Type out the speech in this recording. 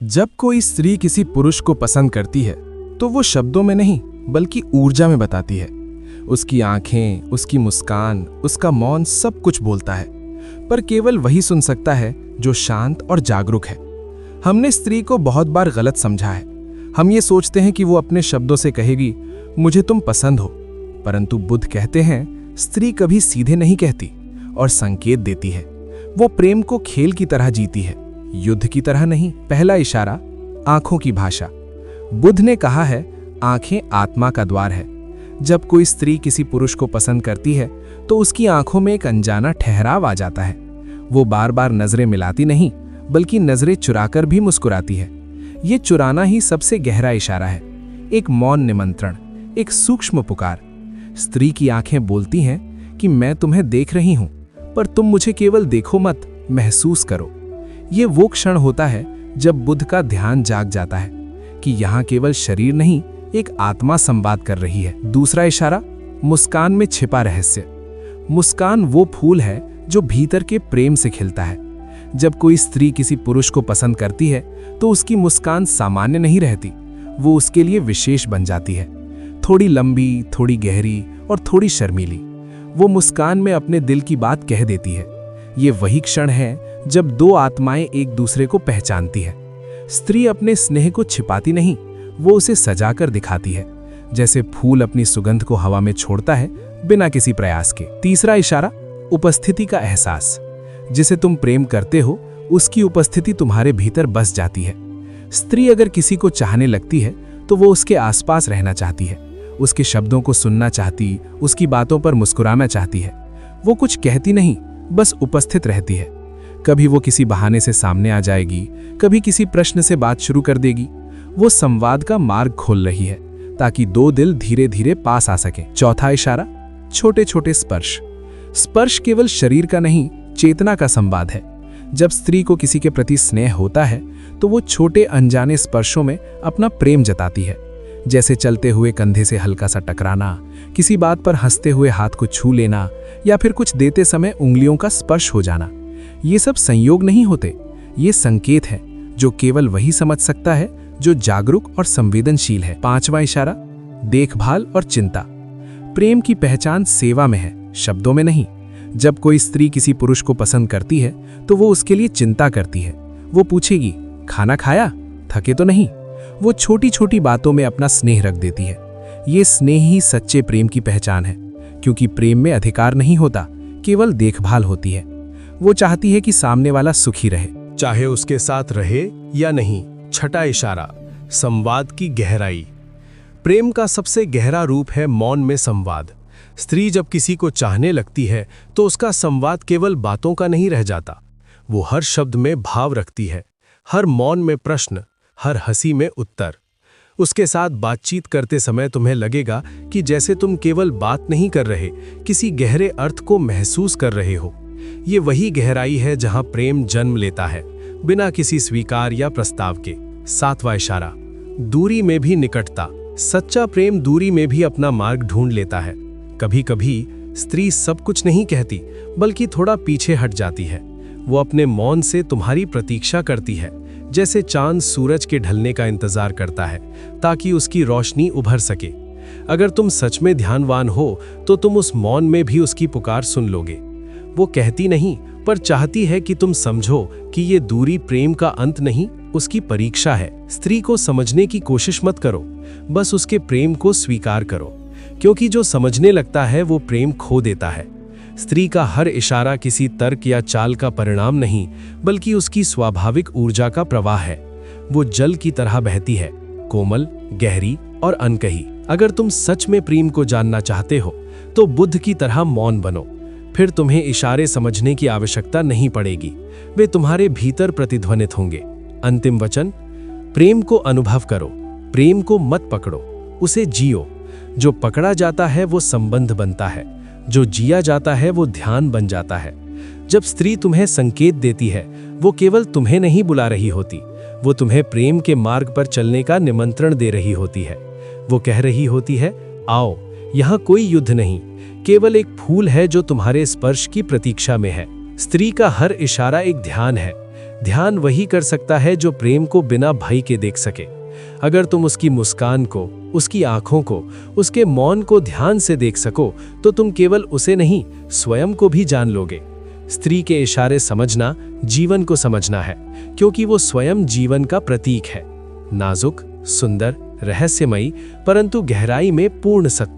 जब कोई स्त्री किसी पुरुष को पसंद करती है तो वो शब्दों में नहीं बल्कि ऊर्जा में बताती है। उसकी आंखें, उसकी मुस्कान, उसका मौन सब कुछ बोलता है, पर केवल वही सुन सकता है जो शांत और जागरूक है। हमने स्त्री को बहुत बार गलत समझा है। हम ये सोचते हैं कि वो अपने शब्दों से कहेगी मुझे तुम पसंद हो, परंतु बुद्ध कहते हैं स्त्री कभी सीधे नहीं कहती और संकेत देती है। वो प्रेम को खेल की तरह जीती है, युद्ध की तरह नहीं। पहला इशारा, आंखों की भाषा। बुद्ध ने कहा है आंखें आत्मा का द्वार है। जब कोई स्त्री किसी पुरुष को पसंद करती है तो उसकी आंखों में एक अनजाना ठहराव आ जाता है। वो बार बार नजरें मिलाती नहीं बल्कि नजरें चुराकर भी मुस्कुराती है। ये चुराना ही सबसे गहरा इशारा है, एक मौन निमंत्रण, एक सूक्ष्म पुकार। स्त्री की आंखें बोलती हैं कि मैं तुम्हें देख रही हूं, पर तुम मुझे केवल देखो मत, महसूस करो। ये वो क्षण होता है जब बुद्ध का ध्यान जाग जाता है कि यहाँ केवल शरीर नहीं, एक आत्मा संवाद कर रही है। दूसरा इशारा, मुस्कान में छिपा रहस्य। मुस्कान वो फूल है जो भीतर के प्रेम से खिलता है। जब कोई स्त्री किसी पुरुष को पसंद करती है तो उसकी मुस्कान सामान्य नहीं रहती, वो उसके लिए विशेष बन जाती है। थोड़ी लंबी, थोड़ी गहरी और थोड़ी शर्मीली। वो मुस्कान में अपने दिल की बात कह देती है। ये वही क्षण है जब दो आत्माएं एक दूसरे को पहचानती है। स्त्री अपने स्नेह को छिपाती नहीं, वो उसे सजाकर दिखाती है, जैसे फूल अपनी सुगंध को हवा में छोड़ता है बिना किसी प्रयास के। तीसरा इशारा, उपस्थिति का एहसास। जिसे तुम प्रेम करते हो उसकी उपस्थिति तुम्हारे भीतर बस जाती है। स्त्री अगर किसी को चाहने लगती है तो वो उसके आसपास रहना चाहती है, उसके शब्दों को सुनना चाहती, उसकी बातों पर मुस्कुराना चाहती है। वो कुछ कहती नहीं, बस उपस्थित रहती है। कभी वो किसी बहाने से सामने आ जाएगी, कभी किसी प्रश्न से बात शुरू कर देगी। वो संवाद का मार्ग खोल रही है ताकि दो दिल धीरे धीरे पास आ सकें। चौथा इशारा, छोटे छोटे स्पर्श। स्पर्श केवल शरीर का नहीं, चेतना का संवाद है। जब स्त्री को किसी के प्रति स्नेह होता है तो वो छोटे अनजाने स्पर्शों में अपना प्रेम जताती है, जैसे चलते हुए कंधे से हल्का सा टकराना, किसी बात पर हंसते हुए हाथ को छू लेना, या फिर कुछ देते समय उंगलियों का स्पर्श हो जाना। ये सब संयोग नहीं होते, ये संकेत है जो केवल वही समझ सकता है जो जागरूक और संवेदनशील है। पांचवा इशारा, देखभाल और चिंता। प्रेम की पहचान सेवा में है, शब्दों में नहीं। जब कोई स्त्री किसी पुरुष को पसंद करती है तो वो उसके लिए चिंता करती है। वो पूछेगी खाना खाया, थके तो नहीं। वो छोटी छोटी बातों में अपना स्नेह रख देती है। ये स्नेह ही सच्चे प्रेम की पहचान है, क्योंकि प्रेम में अधिकार नहीं होता, केवल देखभाल होती है। वो चाहती है कि सामने वाला सुखी रहे, चाहे उसके साथ रहे या नहीं। छठा इशारा, संवाद की गहराई। प्रेम का सबसे गहरा रूप है मौन में संवाद। स्त्री जब किसी को चाहने लगती है तो उसका संवाद केवल बातों का नहीं रह जाता। वो हर शब्द में भाव रखती है, हर मौन में प्रश्न, हर हंसी में उत्तर। उसके साथ बातचीत करते समय तुम्हें लगेगा कि जैसे तुम केवल बात नहीं कर रहे, किसी गहरे अर्थ को महसूस कर रहे हो। ये वही गहराई है जहां प्रेम जन्म लेता है, बिना किसी स्वीकार या प्रस्ताव के। सातवां इशारा, दूरी में भी निकटता। सच्चा प्रेम दूरी में भी अपना मार्ग ढूंढ लेता है। कभी कभी स्त्री सब कुछ नहीं कहती बल्कि थोड़ा पीछे हट जाती है। वो अपने मौन से तुम्हारी प्रतीक्षा करती है, जैसे चांद सूरज के ढलने का इंतजार करता है ताकि उसकी रोशनी उभर सके। अगर तुम सच में ध्यानवान हो तो तुम उस मौन में भी उसकी पुकार सुन लोगे। वो कहती नहीं, पर चाहती है कि तुम समझो कि ये दूरी प्रेम का अंत नहीं, उसकी परीक्षा है। स्त्री को समझने की कोशिश मत करो, बस उसके प्रेम को स्वीकार करो, क्योंकि जो समझने लगता है वो प्रेम खो देता है। स्त्री का हर इशारा किसी तर्क या चाल का परिणाम नहीं, बल्कि उसकी स्वाभाविक ऊर्जा का प्रवाह है। वो जल की तरह बहती है, कोमल, गहरी और अनकही। अगर तुम सच में प्रेम को जानना चाहते हो तो बुद्ध की तरह मौन बनो। फिर तुम्हें इशारे समझने की आवश्यकता नहीं पड़ेगी, वे तुम्हारे भीतर प्रतिध्वनित होंगे। अंतिम वचन, प्रेम को अनुभव करो, प्रेम को मत पकड़ो, उसे जियो। जो पकड़ा जाता है वो संबंध बनता है, जो जिया जाता है वो ध्यान बन जाता है। जब स्त्री तुम्हें संकेत देती है, वो केवल तुम्हें नहीं बुला रही होती, वो तुम्हें प्रेम के मार्ग पर चलने का निमंत्रण दे रही होती है। वो कह रही होती है, आओ, यहाँ कोई युद्ध नहीं, केवल एक फूल है जो तुम्हारे स्पर्श की प्रतीक्षा में है। स्त्री का हर इशारा एक ध्यान है, ध्यान वही कर सकता है जो प्रेम को बिना भय के देख सके। अगर तुम उसकी मुस्कान को, उसकी आंखों को, उसके मौन को ध्यान से देख सको तो तुम केवल उसे नहीं, स्वयं को भी जान लोगे। स्त्री के इशारे समझना जीवन को समझना है, क्योंकि वो स्वयं जीवन का प्रतीक है। नाजुक, सुंदर, रहस्यमयी, परंतु गहराई में पूर्ण सत्य।